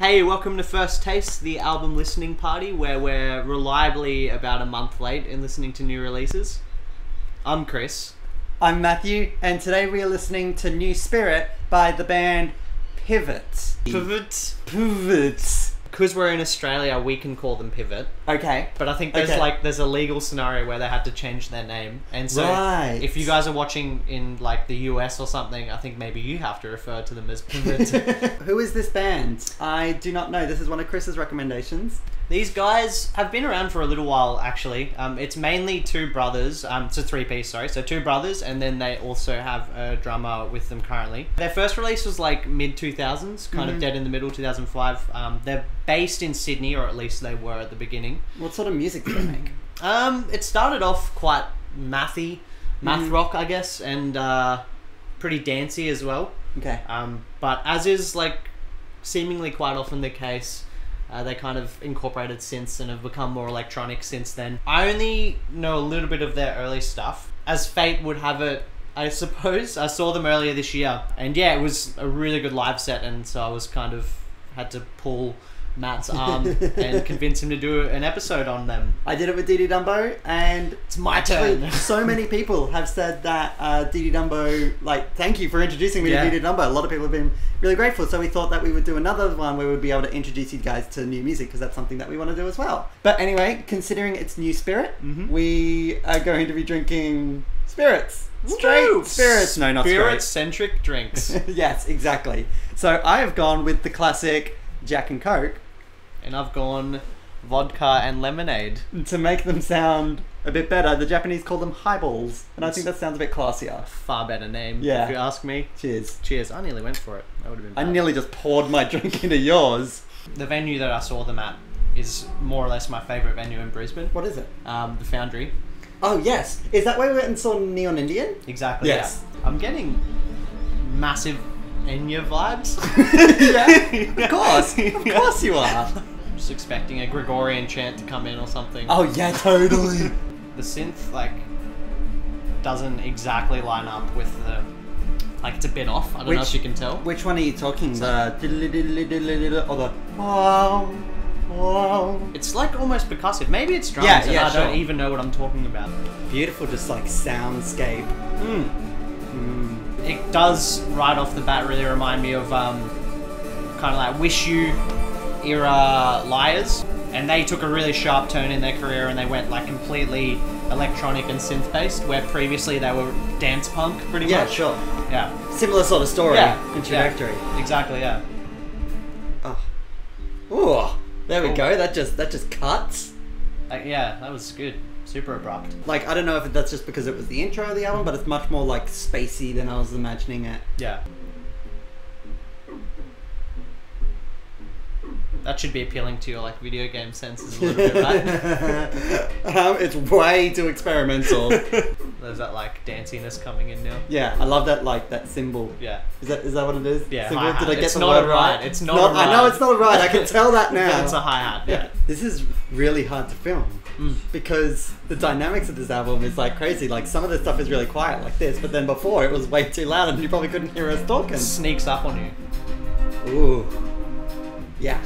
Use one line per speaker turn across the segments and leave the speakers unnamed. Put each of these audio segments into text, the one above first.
Hey, welcome to First Taste, the album listening party, where we're reliably about a month late in listening to new releases. I'm Chris.
I'm Matthew, and today we are listening to New Spirit by the band Pivot.
Pivot. Because we're in Australia, we can call them Pivot.
Okay.
But I think there's a legal scenario where they had to change their name. And so if you guys are watching in like the US or something, I think maybe you have to refer to them as Pivot.
Who is this band? I do not know. This is one of Chris's recommendations.
These guys have been around for a little while, actually. It's mainly two brothers. It's a three-piece, sorry. So two brothers, and then they also have a drummer with them currently. Their first release was like mid-2000s, kind of dead in the middle, 2005. They're based in Sydney, or at least they were at the beginning.
What sort of music do they make?
It started off quite math rock, I guess, and pretty dancey as well.
Okay.
But as is like seemingly quite often the case, they kind of incorporated synths and have become more electronic since then. I only know a little bit of their early stuff. As fate would have it, I suppose. I saw them earlier this year, and yeah, it was a really good live set, and so I was kind of had to pull Matt's arm and convince him to do an episode on them.
I did it with Dee Dumbo, and
it's my turn.
So many people have said that Dee Dumbo, like, thank you for introducing me to Dee Dumbo. A lot of people have been really grateful, so we thought that we would do another one where we'd be able to introduce you guys to new music, because that's something that we want to do as well. But anyway, considering it's New Spirit, we are going to be drinking spirits. Straight spirits. No, not
spirit-centric drinks.
Yes, exactly. So I have gone with the classic Jack and Coke.
And I've gone vodka and lemonade.
To make them sound a bit better, the Japanese call them highballs. And I think that sounds a bit classier.
Far better name, if you ask me.
Cheers.
Cheers. I nearly went for it. That would have been bad.
I nearly just poured my drink into yours.
The venue that I saw them at is more or less my favourite venue in Brisbane.
What is it?
The Foundry.
Oh, yes. Is that where we went and saw Neon Indian?
Exactly,
yes.
Yeah. I'm getting massive Enya vibes.
Yeah, of course. Of course you are.
Just expecting a Gregorian chant to come in or something.
Oh yeah, totally.
The synth like doesn't exactly line up with the it's a bit off. I don't know if you can tell.
Which one are you talking? The or the wow, wow? It's
like almost percussive. Maybe it's drums. I don't even know what I'm talking about.
Beautiful, just like soundscape.
It does right off the bat really remind me of kind of like Wish You era Liars, and they took a really sharp turn in their career and they went like completely electronic and synth based, where previously they were dance punk pretty much.
Yeah, sure.
Yeah.
Similar sort of story and trajectory.
Yeah, exactly, yeah.
Oh. Ooh, there we go. That just cuts.
Yeah, that was good. Super abrupt.
Like, I don't know if that's just because it was the intro of the album, but it's much more like spacey than I was imagining it.
Yeah. That should be appealing to your like video game senses a little bit, right?
It's way too experimental.
There's that like danciness coming in now.
Yeah, I love that that cymbal.
Yeah.
Is that what it is?
Yeah.
Cymbal? Did I get
it's
the
not
word
a ride. It's not a ride.
I know it's not a ride. I can tell that now.
It's a hi-hat. Yeah.
This is really hard to film because the dynamics of this album is like crazy. Like some of the stuff is really quiet like this, but then before it was way too loud and you probably couldn't hear us talking.
It sneaks up on you.
Ooh. Yeah.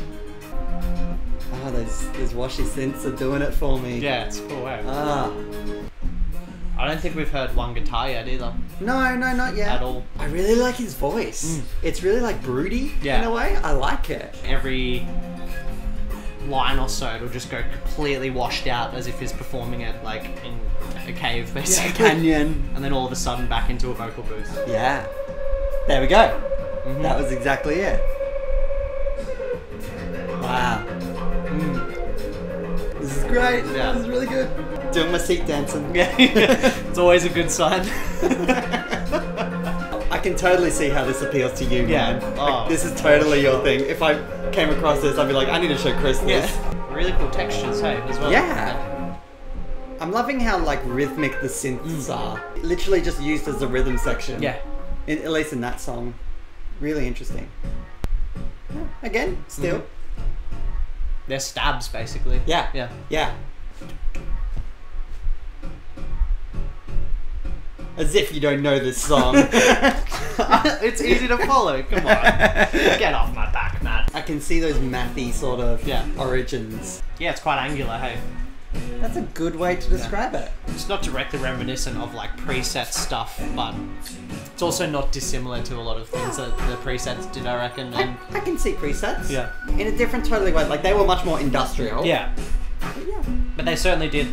Oh, those washy synths are doing it for me.
Yeah, it's cool.
Ah.
I don't think we've heard one guitar yet either.
No, not yet.
At all.
I really like his voice. It's really like broody in a way. I like it.
Every line or so, it'll just go completely washed out as if he's performing it like in a cave, basically.
Yeah, a canyon.
And then all of a sudden back into a vocal booth.
Yeah. There we go. That was exactly it. Wow. This is great.
Yeah.
This is really good. Doing my seat dancing.
Yeah. It's always a good sign.
I can totally see how this appeals to you, man.
Oh,
this is totally your thing. If I came across this, I'd be like, I need to show Chris this.
Yeah. Really cool textures, hey, as well.
Yeah. I'm loving how like rhythmic the synths are. Literally just used as the rhythm section.
Yeah.
At least in that song. Really interesting. Again, still.
They're stabs, basically.
Yeah.
Yeah.
Yeah. As if you don't know this song.
It's easy to follow. Come on. Get off my back, Matt.
I can see those mathy sort of
Yeah.
origins.
Yeah, it's quite angular, hey.
That's a good way to describe it.
It's not directly reminiscent of like preset stuff, but it's also not dissimilar to a lot of things that the presets did, I reckon. And
I can see presets.
Yeah.
In a different totally way. Like, they were much more industrial.
yeah,
But yeah.
but they certainly did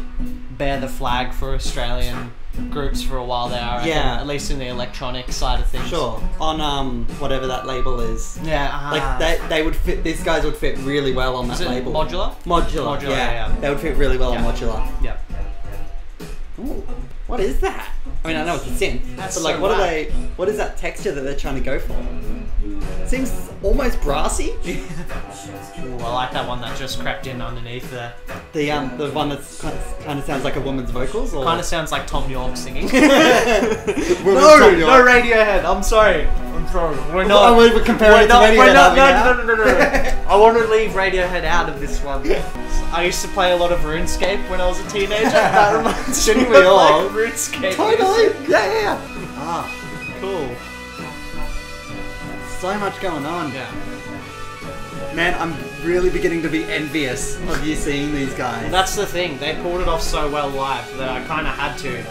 bear the flag for Australian groups for a while there, I reckon,
Yeah.
at least in the electronic side of things.
Sure. On whatever that label is.
Yeah.
Like they would fit. These guys would fit really well on that
is it
label.
Modular?
Modular.
Modular,
Yeah.
yeah.
They would fit really well
Yeah.
on Modular.
Yeah.
Ooh, what is that? I mean, I know it's a synth,
That's
but like,
so
what are
whack.
they? What is that texture that they're trying to go for? Seems almost brassy.
Ooh, I like that one that just crept in underneath there.
The one that kind of sounds like a woman's vocals, or
Kind of sounds like Tom York singing.
Woman's
No,
Tom
no
York.
Radiohead. I'm sorry. We're not.
Oh, we're comparing it to
we're
Radiohead,
not.
are we
No. I want to leave Radiohead out of this one. I used to play a lot of RuneScape when I was a teenager. That reminds me
Shouldn't we
of,
all?
like, RuneScape.
Totally. Yeah. Ah,
Cool.
so much going on.
Yeah.
Man, I'm really beginning to be envious of you seeing these guys.
Well, that's the thing. They pulled it off so well live that I kind of had to.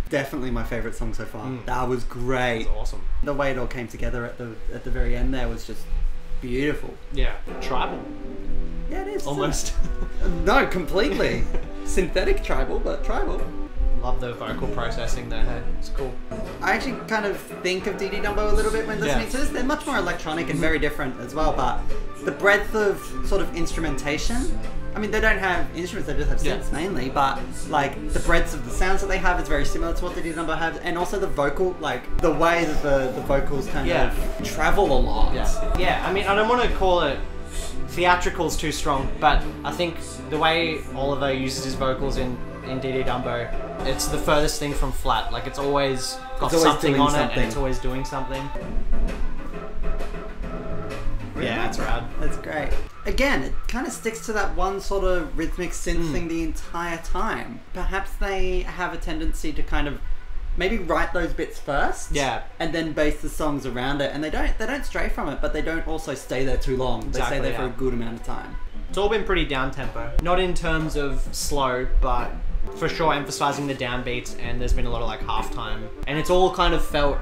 Definitely my favorite song so far.
Mm.
That was great.
It's awesome.
The way it all came together at the very end there was just beautiful.
Yeah. Tribal.
Yeah, it is.
Almost.
No, completely. Synthetic tribal, but tribal.
Love the vocal processing there. Hey, it's cool.
I actually kind of think of DD Dumbo a little bit when listening
Yeah.
to this. They're much more electronic and very different as well, but the breadth of sort of instrumentation, I mean, they don't have instruments, they just have
Yeah.
synths mainly, but like the breadth of the sounds that they have is very similar to what DD Dumbo has, and also the vocal, like the way that the vocals kind
Yeah.
of travel a lot.
Yeah, I mean, I don't want to call it theatrical's too strong, but I think the way Oliver uses his vocals in DD Dumbo, it's the furthest thing from flat. Like, it's always got
It's always
something
doing
on it,
something.
and it's always doing something. Yeah, that's rad.
That's great. Again, it kind of sticks to that one sort of rhythmic synth thing the entire time. Perhaps they have a tendency to kind of maybe write those bits first,
Yeah.
and then base the songs around it. And they don't stray from it, but they don't also stay there too long. They
Exactly,
stay there for
yeah.
a good amount of time.
It's all been pretty down tempo. Not in terms of slow, but for sure emphasizing the downbeats, and there's been a lot of like halftime. And it's all kind of felt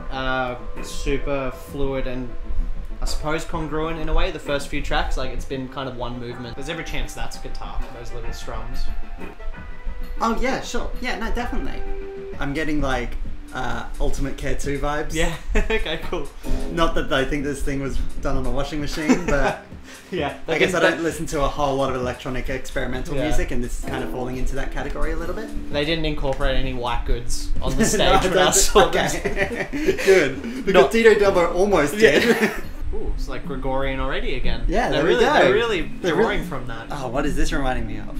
super fluid and I suppose congruent in a way. The first few tracks, like it's been kind of one movement. There's every chance that's guitar, those little strums.
Oh yeah, sure. Yeah, no, definitely. I'm getting like Ultimate Care 2 vibes.
Yeah, okay, cool.
Not that I think this thing was done on a washing machine, but
Yeah.
I guess I don't listen to a whole lot of electronic experimental
Yeah.
music, and this is kind of falling into that category a little bit.
They didn't incorporate any white goods on the stage
No,
when I
that's-
saw them.
okay. Good. Because
Not-
Tito Dumbo almost did.
Ooh, it's like Gregorian already again.
Yeah,
they're
there we
really,
go.
They're really
They're
drawing
really-
from that.
Oh, what is this reminding me of?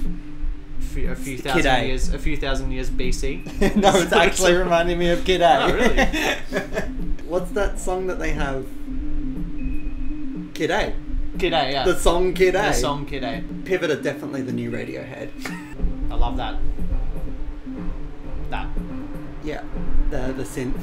A few
Kid
thousand
A.
years, a few thousand years BC.
No, it's actually reminding me of Kid A.
Oh, really?
What's that song that they have? Kid A.
Kid A, yeah.
The song Kid A.
The song Kid A.
Pivot are definitely the new Radiohead.
I love that. That.
Yeah, the synth.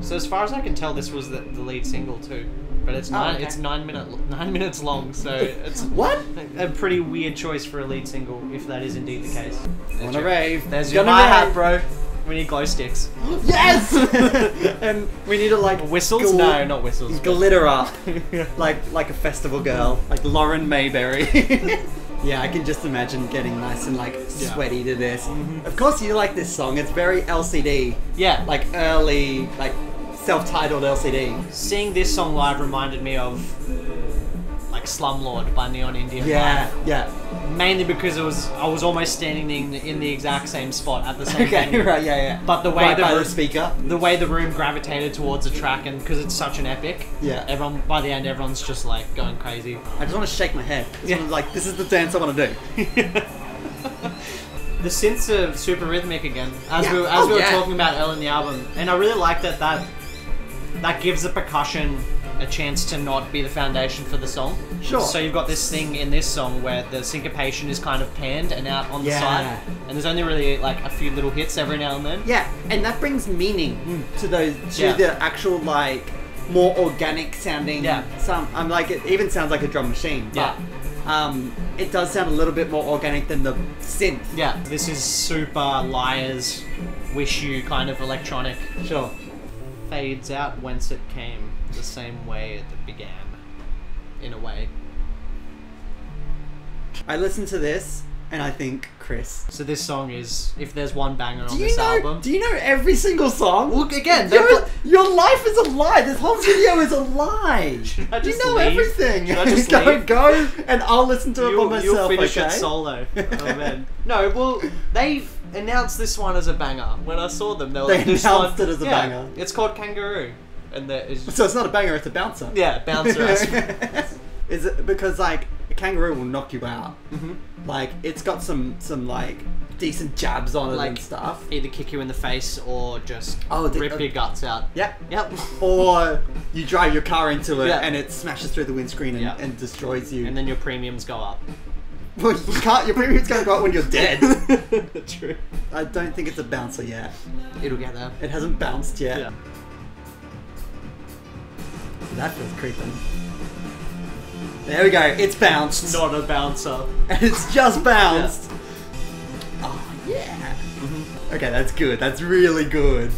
So as far as I can tell, this was the lead single too, but it's
okay.
it's 9 minutes long, so it's
What?
a pretty weird choice for a lead single if that is indeed the case.
Wanna rave?
There's your
Gonna
hi-hat,
rave.
bro. We need glow sticks.
Yes! And we need to like
Whistles? No, not whistles. but-
glitter up like a festival girl, like Lauren Mayberry. Yeah, I can just imagine getting nice and like sweaty to this. Of course, you like this song. It's very LCD,
Yeah,
like early, like self-titled LCD.
seeing this song live reminded me of like Slumlord by Neon Indian.
Yeah, yeah.
Mainly because I was almost standing in the exact same spot at the same
Okay,
venue.
right, yeah.
But the way
right
the
by
room-
the speaker.
The way the room gravitated towards the track, and because it's such an epic,
Yeah.
everyone by the end everyone's just like going crazy.
I just want to shake my head. I just
Yeah.
wanna, like, this is the dance I want to do.
The synths are super rhythmic again, as
Yeah.
we were
Yeah.
talking about earlier in the album, and I really like that gives the percussion a chance to not be the foundation for the song.
Sure.
So you've got this thing in this song where the syncopation is kind of panned and out on the
Yeah.
side, and there's only really like a few little hits every now and then.
Yeah, and that brings meaning to those, to
Yeah.
the actual like more organic sounding.
Yeah.
I'm like, it even sounds like a drum machine. But, it does sound a little bit more organic than the synth.
Yeah, this is super Liars, Wish You kind of electronic.
Sure.
Fades out whence it came, the same way it began, in a way.
I listen to this and I think Chris.
So this song is, if there's one banger on this album.
Do you know every single song?
Look again.
Your life is a lie. This whole video is a lie.
Should I just
you know
leave?
everything.
Should I just leave?
Go, and I'll listen to it by myself.
You'll finish
okay?
it solo. Oh man. No, well, they announced this one as a banger. When I saw them, they were like, this
announced
one,
it as a banger.
It's called Kangaroo, and
So it's not a banger. It's a bouncer.
yeah, bouncer.
Is it because like a kangaroo will knock you out?
Mm-hmm.
Like it's got some like decent jabs on it
Like,
and stuff.
Either kick you in the face or just
Oh,
rip your guts out.
Yep.
Yep.
Or you drive your car into it
Yeah.
and it smashes through the windscreen and,
Yeah.
and destroys you.
And then your premiums go up.
Well, you can't. Your premium's going to go up when you're dead.
True.
I don't think it's a bouncer yet.
It'll get there.
It hasn't bounced yet.
Yeah.
That feels creeping. There we go. It's bounced.
Not a bouncer.
And it's just bounced. Oh, yeah.
Mm-hmm.
Okay, that's good. That's really good.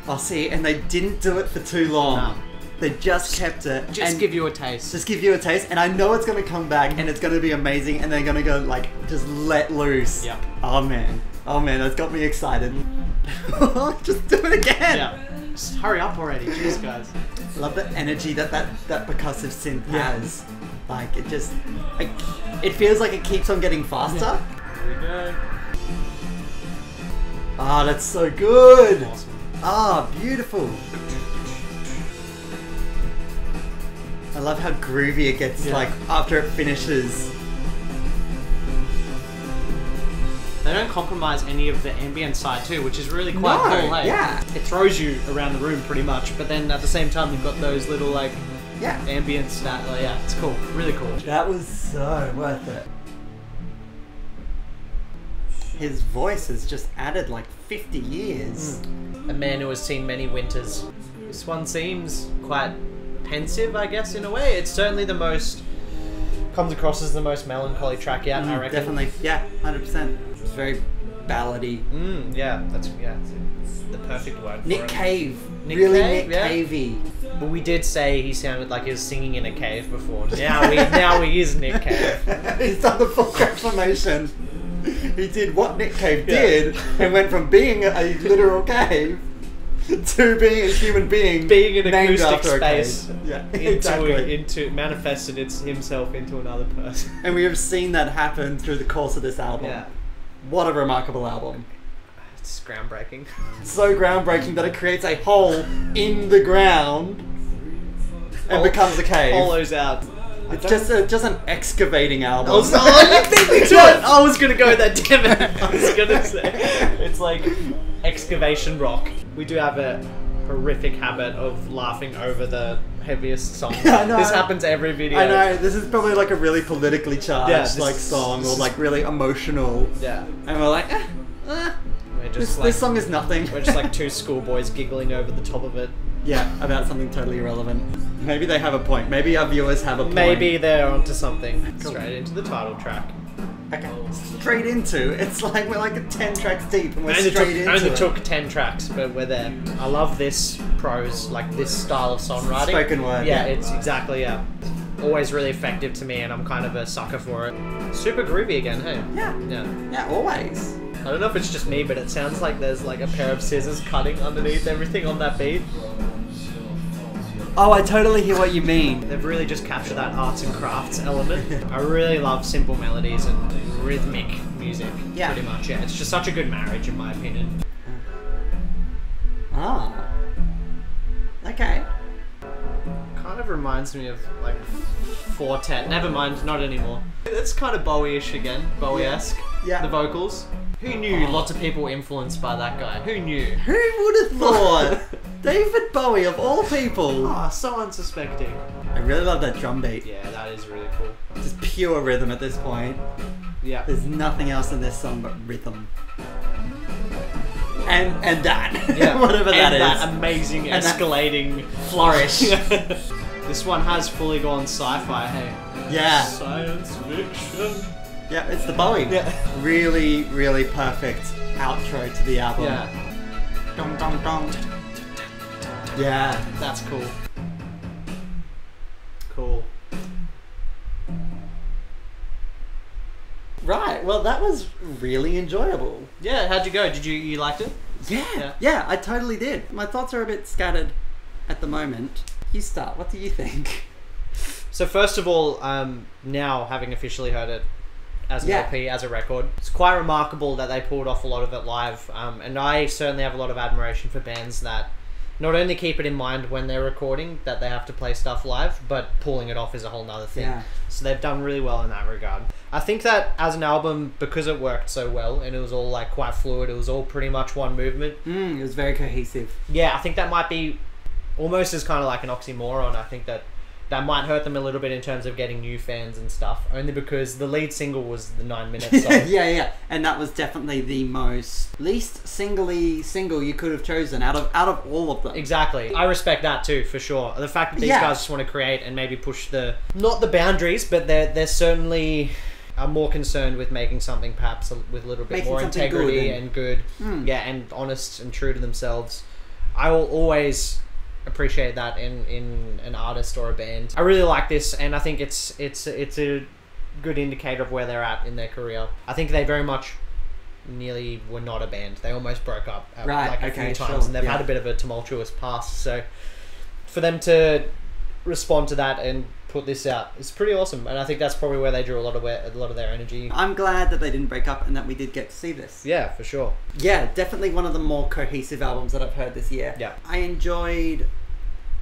Oh, see, and they didn't do it for too long.
No.
They just kept it.
Just
and
give you a taste.
Just give you a taste, and I know it's going to come back, and it's going to be amazing, and they're going to go, like, just let loose.
Yep.
Oh, man. Oh, man, that's got me excited. Just do it again.
Yeah. Just hurry up already. Jeez, guys.
I love the energy that percussive synth has. Like, it just... Like, it feels like it keeps on getting faster.
Here we go.
Ah, that's so good.
Awesome.
Ah, beautiful. I love how groovy it gets, like, after it finishes.
They don't compromise any of the ambient side too, which is really quite cool, hey?
Yeah.
It throws you around the room pretty much, but then at the same time you've got those little like ambient stat. Like, yeah, it's cool. Really cool.
That was so worth it. His voice has just added like 50 years.
A man who has seen many winters. This one seems quite pensive, I guess, in a way. It's certainly the most... comes across as the most melancholy track yet, I reckon.
Definitely. Yeah, 100%. It's very ballady.
Yeah, that's the perfect word
Nick
for it.
Cave.
Nick
really
Cave,
Nick Cavey.
But we did say he sounded like he was singing in a cave before. Now he is Nick Cave.
He's done the full transformation. He did what Nick Cave did and went from being a literal cave to being a human being
Being an
named
acoustic
after a
space.
cave. Yeah, exactly.
Into manifested himself into another person.
And we have seen that happen through the course of this album.
Yeah.
What a remarkable album.
It's groundbreaking.
So groundbreaking that it creates a hole in the ground and becomes a cave.
Hollows out.
It's just an excavating album.
You beat me to it! I was gonna go there, damn it! I was gonna say. It's like excavation rock. We do have a horrific habit of laughing over the heaviest songs.
I know.
This happens every video.
I know, this is probably like a really politically charged song or like really emotional.
Yeah.
And we're like,
We're just
this song is nothing.
We're just like two schoolboys giggling over the top of it.
Yeah, about something totally irrelevant. Maybe they have a point. Maybe our viewers have a point.
Maybe they're onto something. Cool. Straight into the title track.
Okay. Straight into. It's like we're like 10 tracks deep and we're
Only
straight into
only
it.
took 10 tracks, but we're there. I love this prose, like this style of songwriting.
Spoken word.
Yeah, it's exactly, always really effective to me, and I'm kind of a sucker for it. Super groovy again, hey?
Yeah, always.
I don't know if it's just me, but it sounds like there's like a pair of scissors cutting underneath everything on that beat.
Oh, I totally hear what you mean.
They've really just captured that arts and crafts element. I really love simple melodies and rhythmic music, pretty much, yeah. It's just such a good marriage, in my opinion.
Ah. Okay.
Kind of reminds me of, like, Fortet. Never mind, not anymore. It's kind of Bowie-ish again, Bowie-esque.
Yeah.
The vocals. Who knew lots of people influenced by that guy? Who knew?
Who would have thought? David Bowie, of all people.
Ah, so unsuspecting.
I really love that drum beat.
Yeah, that is really cool.
Just pure rhythm at this point.
Yeah.
There's nothing else in this song but rhythm. and that.
Yeah.
Whatever that is.
That amazing
And that
escalating
flourish.
This one has fully gone sci-fi, hey.
Yeah.
Science fiction.
Yeah, it's the Bowie.
Yeah.
Really, really perfect outro to the album.
Yeah.
Dong, dong, dong. Yeah.
That's cool. Cool.
Right, well that was really enjoyable.
Yeah, how'd you go? You liked it?
Yeah, I totally did. My thoughts are a bit scattered at the moment. You start, what do you think?
So first of all, now having officially heard it as an LP, as a record, it's quite remarkable that they pulled off a lot of it live. And I certainly have a lot of admiration for bands that not only keep it in mind when they're recording that they have to play stuff live, but pulling it off is a whole nother thing.
Yeah.
So they've done really well in that regard. I think that as an album, because it worked so well and it was all like quite fluid, it was all pretty much one movement.
It was very cohesive.
Yeah, I think that might be almost as kind of like an oxymoron. I think that might hurt them a little bit in terms of getting new fans and stuff, only because the lead single was the 9-minute song.
yeah, and that was definitely the least single you could have chosen out of all of them.
Exactly. I respect that too, for sure. The fact that these guys just want to create and maybe push not the boundaries, but they're certainly are more concerned with making something perhaps with a little bit more integrity and good. Yeah, and honest and true to themselves. I will always appreciate that in an artist or a band. I really like this, and I think it's a good indicator of where they're at in their career. I think they very much nearly were not a band. They almost broke up a few times, and they've had a bit of a tumultuous past. So for them to respond to that and put this out is pretty awesome, and I think that's probably where they drew a lot of their energy. I'm glad that they didn't break up and that we did get to see this. Yeah, for sure. Yeah, definitely one of the more cohesive albums that I've heard this year. Yeah, I enjoyed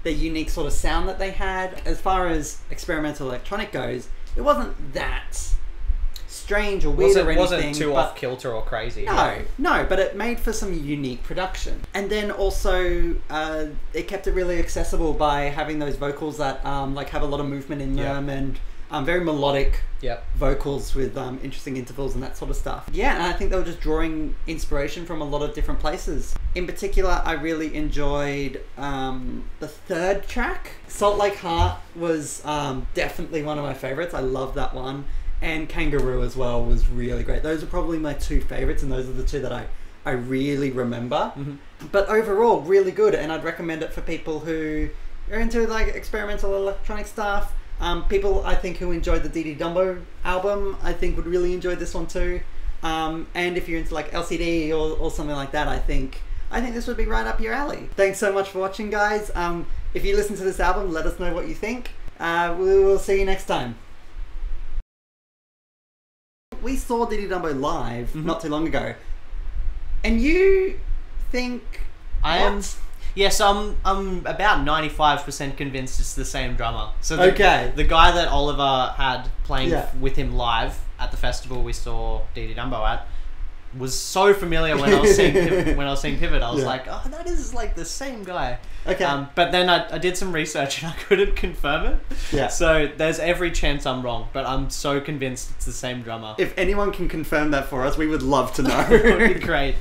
the unique sort of sound that they had. As far as experimental electronic goes, it wasn't that strange or weird or anything. It wasn't too off kilter or crazy. No, but it made for some unique production. And then also, it kept it really accessible by having those vocals that like have a lot of movement in them and very melodic vocals with interesting intervals and that sort of stuff. Yeah, and I think they were just drawing inspiration from a lot of different places. In particular, I really enjoyed the third track. Salt Lake Heart was definitely one of my favorites. I love that one. And Kangaroo as well was really great. Those are probably my two favorites, and those are the two that I really remember. But overall, really good, and I'd recommend it for people who are into like experimental electronic stuff. People I think who enjoyed the DD Dumbo album, I think would really enjoy this one too. And if you're into like LCD or something like that, I think this would be right up your alley. Thanks so much for watching, guys. If you listen to this album, let us know what you think. We will see you next time. We saw Diddy Dumbo live not too long ago, and you think Yes, I'm about 95% convinced it's the same drummer. So the guy that Oliver had playing with him live at the festival we saw Diddy Dumbo at was so familiar when I was seeing Pivot. I was like, oh, that is like the same guy. Okay. But then I did some research and I couldn't confirm it. Yeah. So there's every chance I'm wrong, but I'm so convinced it's the same drummer. If anyone can confirm that for us, we would love to know. That would be great.